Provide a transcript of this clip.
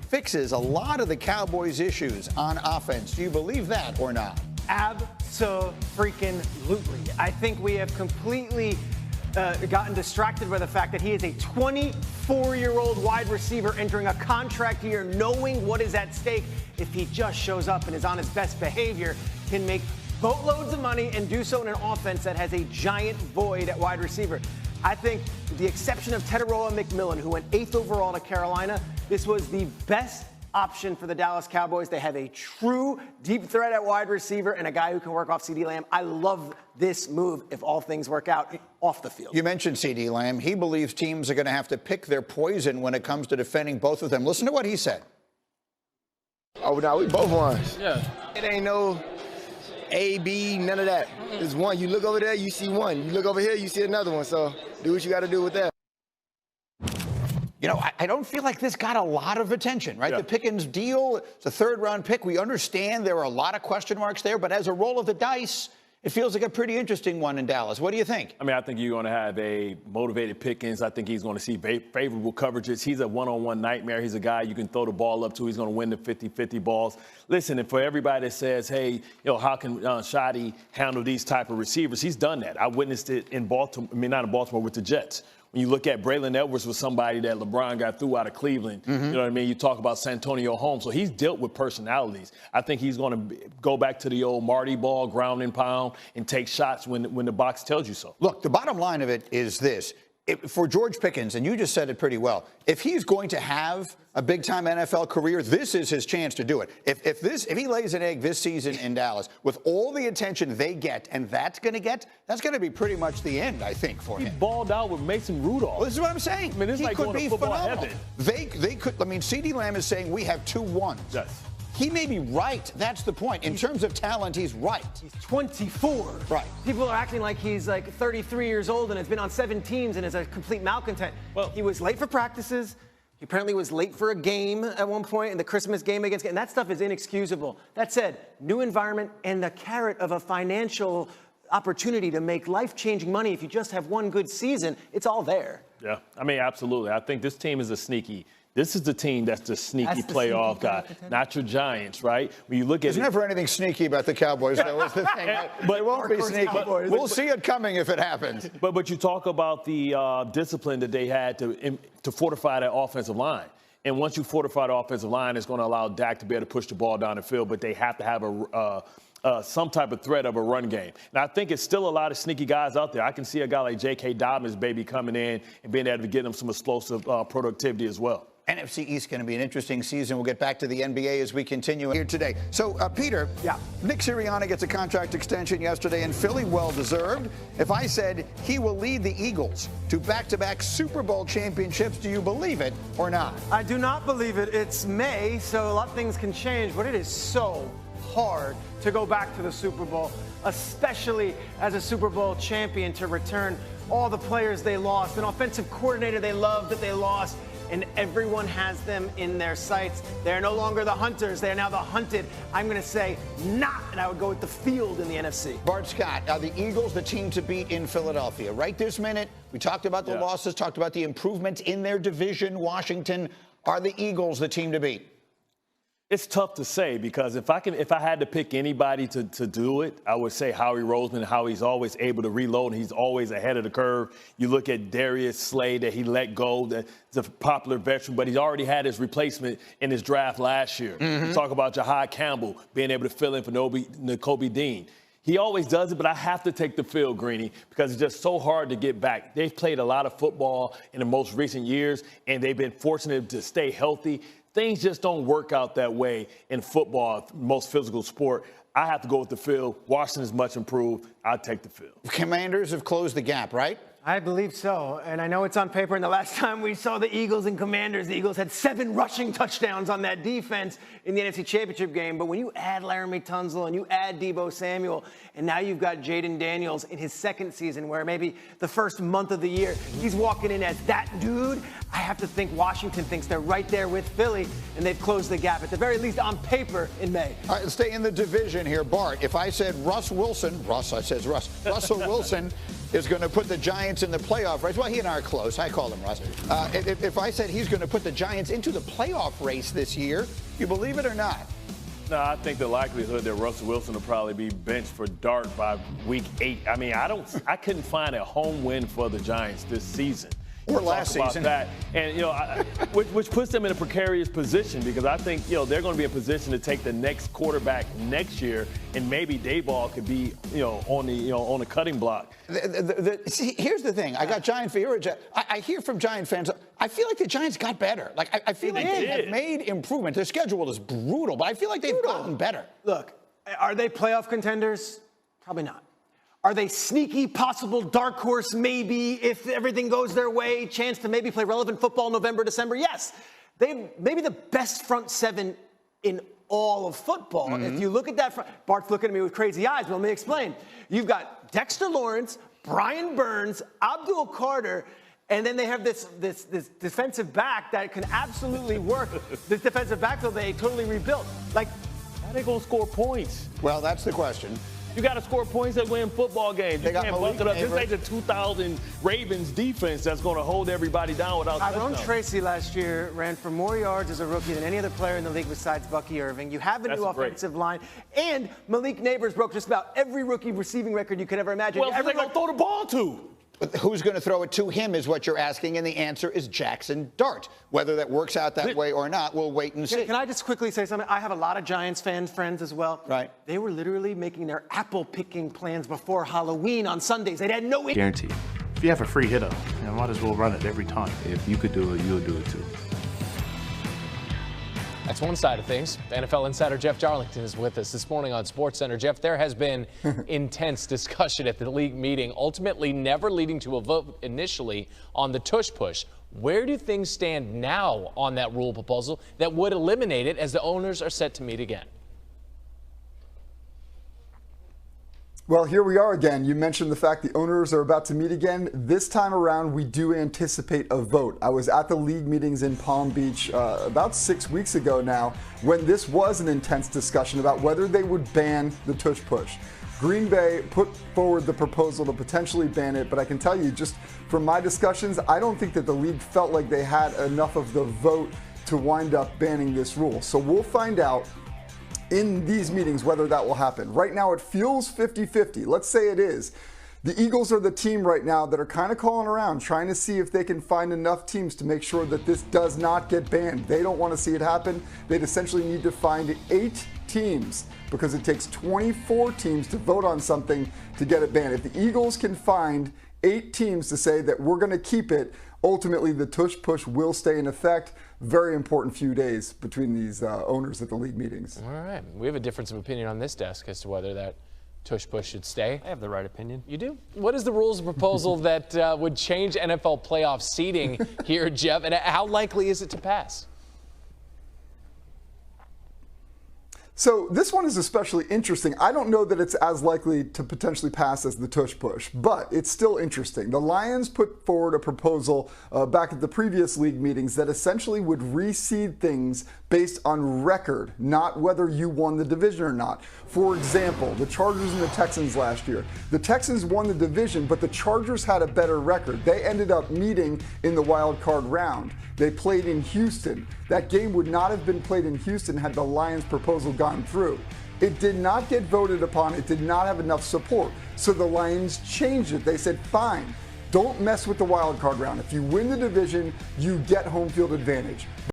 fixes a lot of the Cowboys' issues on offense. Do you believe that or not? Abso-freaking-lutely. I think we have completely gotten distracted by the fact that he is a 24-year-old wide receiver entering a contract year, knowing what is at stake. If he just shows up and is on his best behavior, can make boatloads of money and do so in an offense that has a giant void at wide receiver. I think, with the exception of Teteroa McMillan, who went 8th overall to Carolina, this was the best option for the Dallas Cowboys. They have a true deep threat at wide receiver and a guy who can work off CeeDee Lamb. I love this move if all things work out off the field. You mentioned CeeDee Lamb. He believes teams are going to have to pick their poison when it comes to defending both of them. Listen to what he said. Oh, no, we both ones. Yeah. It ain't no A, B, none of that. It's one. You look over there, you see one. You look over here, you see another one. So do what you got to do with that. You know, I don't feel like this got a lot of attention, right? Yeah. The Pickens deal, it's a third-round pick. We understand there are a lot of question marks there, but as a roll of the dice, it feels like a pretty interesting one in Dallas. What do you think? I mean, I think you're going to have a motivated Pickens. I think he's going to see favorable coverages. He's a one-on-one nightmare. He's a guy you can throw the ball up to. He's going to win the 50-50 balls. Listen, and for everybody that says, hey, you know, how can Sharpe handle these type of receivers? He's done that. I witnessed it in Baltimore. I mean, not in Baltimore, with the Jets. When you look at Braylon Edwards was somebody that LeBron got through out of Cleveland. You know what I mean? You talk about Santonio Holmes. So he's dealt with personalities. I think he's going to go back to the old Marty ball, ground and pound, and take shots when the box tells you so. Look, the bottom line of it is this. For George Pickens, and you just said it pretty well, if he's going to have a big-time NFL career, this is his chance to do it. If he lays an egg this season in Dallas, with all the attention they get, and that's going to be pretty much the end, I think, for him. He balled out with Mason Rudolph. Well, this is what I'm saying. I mean, this is like going to football heaven. They could. I mean, CeeDee Lamb is saying we have 2 ones. Yes. He may be right. That's the point. In terms of talent, he's right. He's 24. Right. People are acting like he's like 33 years old and has been on 7 teams and is a complete malcontent. Well, he was late for practices. He apparently was late for a game at one point, in the Christmas game against, and that stuff is inexcusable. That said, new environment and the carrot of a financial opportunity to make life-changing money if you just have one good season, it's all there. Yeah, I mean, absolutely. I think this team is this is the team that's the sneaky playoff guy, not your Giants, right? When you look at There's never anything sneaky about the Cowboys, though, is the thing. But it won't be sneaky. We'll see it coming if it happens. But you talk about the discipline that they had to fortify that offensive line. And once you fortify the offensive line, it's going to allow Dak to be able to push the ball down the field, but they have to have some type of threat of a run game. Now, I think it's still a lot of sneaky guys out there. I can see a guy like J.K. Dobbins, baby, coming in and being able to get him some explosive productivity as well. NFC East going to be an interesting season. We'll get back to the NBA as we continue here today. So, Peter, Nick Sirianni gets a contract extension yesterday in Philly, well-deserved. If I said he will lead the Eagles to back-to-back Super Bowl championships, do you believe it or not? I do not believe it. It's May, so a lot of things can change, but it is so hard to go back to the Super Bowl, especially as a Super Bowl champion, to return all the players they lost, an offensive coordinator they loved that they lost, and everyone has them in their sights. They're no longer the hunters. They're now the hunted. I'm going to say not, and I would go with the field in the NFC. Bart Scott, are the Eagles the team to beat in Philadelphia? Right this minute, we talked about the losses, talked about the improvements in their division, Washington. Are the Eagles the team to beat? It's tough to say, because if I had to pick anybody to do it, I would say Howie Roseman, how he's always able to reload, and he's always ahead of the curve. You look at Darius Slay that he let go, that's a popular veteran, but he's already had his replacement in his draft last year. You talk about Jahad Campbell being able to fill in for Nakobe Dean. He always does it, but I have to take the field, Greeny, because it's just so hard to get back. They've played a lot of football in the most recent years, and they've been fortunate to stay healthy. Things just don't work out that way in football, most physical sport. I have to go with the field. Washington is much improved. I'll take the field. Commanders have closed the gap, right? I believe so, and I know it's on paper. And the last time we saw the Eagles and Commanders, the Eagles had 7 rushing touchdowns on that defense in the NFC Championship game. But when you add Laramie Tunsil and you add Deebo Samuel, and now you've got Jayden Daniels in his 2nd season, where maybe the first month of the year he's walking in as that dude, I have to think Washington thinks they're right there with Philly, and they've closed the gap, at the very least on paper, in May. All right, let's stay in the division here. Bart, if I said Russell Wilson is going to put the Giants in the playoff race. Well, he and I are close. I call him Russ. If I said he's going to put the Giants into the playoff race this year, you believe it or not? No, I think the likelihood that Russell Wilson will probably be benched for Dart by week 8. I mean, I couldn't find a home win for the Giants this season. Or last season. That. And, which puts them in a precarious position because I think, they're going to be in a position to take the next quarterback next year, and maybe Dayball could be, on the cutting block. See, here's the thing. I got Giant fever. I hear from Giant fans, I feel like the Giants got better. Like, I feel like they have made improvement. Their schedule is brutal, but I feel like they've gotten better. Look, are they playoff contenders? Probably not. Are they sneaky, possible dark horse, maybe, if everything goes their way, chance to maybe play relevant football November, December? Yes. They maybe the best front seven in all of football. Mm-hmm. If you look at that front, Bart's looking at me with crazy eyes, but let me explain. You've got Dexter Lawrence, Brian Burns, Abdul Carter, and then they have this defensive back that can absolutely work. This defensive backfield they totally rebuilt. Like, how are they going to score points? Well, that's the question. You got to score points that win football games. They you can't buck it up. This ain't the 2000 Ravens defense that's going to hold everybody down without Tyrone Tracy last year ran for more yards as a rookie than any other player in the league besides Bucky Irving. You have a new offensive line. And Malik Neighbors broke just about every rookie receiving record you could ever imagine. Well, who's they going to throw the ball to? But who's going to throw it to him is what you're asking, and the answer is Jackson Dart. Whether that works out that way or not, we'll wait and see. Can I just quickly say something? I have a lot of Giants friends as well. Right. They were literally making their apple picking plans before Halloween on Sundays. They had no guarantee. If you have a free hitter, you might as well run it every time. If you could do it, you'll do it too. That's one side of things. NFL insider Jeff Darlington is with us this morning on SportsCenter. Jeff, there has been intense discussion at the league meeting, ultimately never leading to a vote initially on the tush push. Where do things stand now on that rule proposal that would eliminate it as the owners are set to meet again? Well, here we are again. You mentioned the fact the owners are about to meet again. This time around, we do anticipate a vote. I was at the league meetings in Palm Beach about 6 weeks ago now when this was an intense discussion about whether they would ban the tush push. Green Bay put forward the proposal to potentially ban it, but I can tell you just from my discussions, I don't think that the league felt like they had enough of the vote to wind up banning this rule. So we'll find out in these meetings whether that will happen. Right now it feels 50-50. Let's say it is. The Eagles are the team right now that are kind of calling around, trying to see if they can find enough teams to make sure that this does not get banned. They don't want to see it happen. They'd essentially need to find 8 teams because it takes 24 teams to vote on something to get it banned. If the Eagles can find 8 teams to say that we're going to keep it, ultimately the tush push will stay in effect. Very important few days between these owners at the league meetings. All right. We have a difference of opinion on this desk as to whether that tush push should stay. I have the right opinion. You do? What is the rules proposal that would change NFL playoff seeding here, Jeff? And how likely is it to pass? So this one is especially interesting. I don't know that it's as likely to potentially pass as the tush push, but it's still interesting. The Lions put forward a proposal back at the previous league meetings that essentially would reseed things based on record, not whether you won the division or not. For example, the Chargers and the Texans last year. The Texans won the division, but the Chargers had a better record. They ended up meeting in the wild card round. They played in Houston. That game would not have been played in Houston had the Lions proposal gone through. It did not get voted upon. It did not have enough support. So the Lions changed it. They said, fine, don't mess with the wild card round. If you win the division, you get home field advantage.